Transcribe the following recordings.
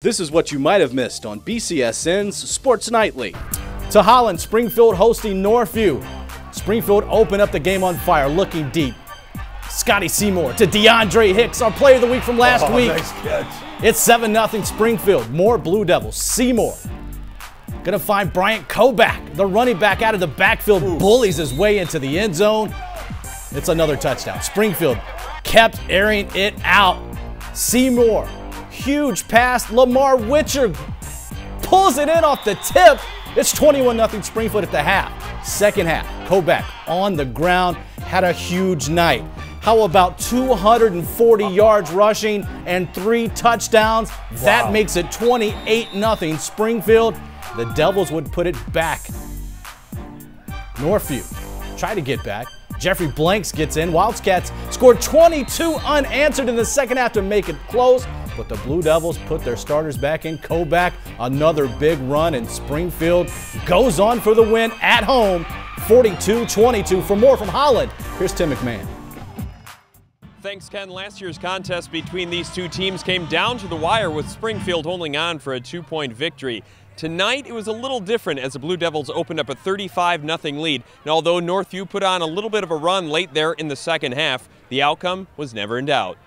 This is what you might have missed on BCSN's Sports Nightly. To Holland, Springfield hosting Northview. Springfield opened up the game on fire, looking deep. Scotty Seymour to DeAndre Hicks, our player of the week from last week. Nice catch. It's 7-0 Springfield. More Blue Devils. Seymour gonna find Bryant Koback, the running back out of the backfield, bullies his way into the end zone. It's another touchdown. Springfield kept airing it out. Seymour, huge pass. Lamar Witcher pulls it in off the tip. It's 21-0 Springfield at the half. Second half, Koback on the ground, had a huge night. How about 240 yards rushing and 3 touchdowns? Wow. That makes it 28-0 Springfield. The Devils would put it back. Northview tried to get back. Jeffrey Blanks gets in. Wildcats scored 22 unanswered in the second half to make it close, but the Blue Devils put their starters back in. Koback, another big run, and Springfield goes on for the win at home, 42-22. For more from Holland, here's Tim McMahon. Thanks, Ken. Last year's contest between these two teams came down to the wire, with Springfield holding on for a 2-point victory. Tonight, it was a little different as the Blue Devils opened up a 35-0 lead. And although Northview put on a little bit of a run late there in the second half, the outcome was never in doubt.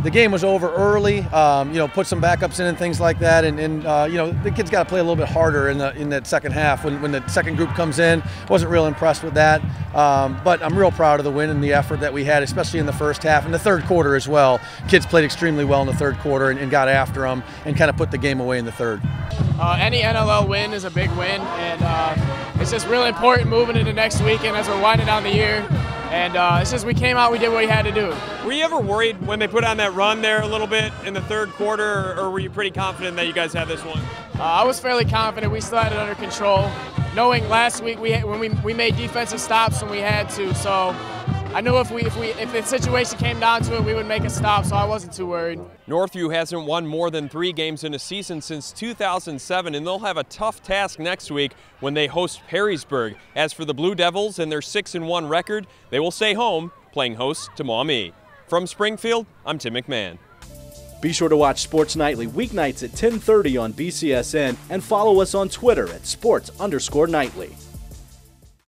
The game was over early, put some backups in and things like that, and the kids got to play a little bit harder in that second half when the second group comes in. Wasn't real impressed with that, but I'm real proud of the win and the effort that we had, especially in the first half and the third quarter as well. Kids played extremely well in the third quarter and got after them and kind of put the game away in the third. Any NLL win is a big win, and it's just really important moving into next weekend as we're winding down the year. And it's just we came out, we did what we had to do. Were you ever worried when they put on that run there a little bit in the third quarter, or were you pretty confident that you guys had this one? I was fairly confident. We still had it under control, knowing last week when we made defensive stops when we had to. So I knew if the situation came down to it, we would make a stop, so I wasn't too worried. Northview hasn't won more than 3 games in a season since 2007, and they'll have a tough task next week when they host Perrysburg. As for the Blue Devils and their 6-1 record, they will stay home, playing host to Maumee. From Springfield, I'm Tim McMahon. Be sure to watch Sports Nightly weeknights at 10:30 on BCSN and follow us on Twitter at sports_nightly.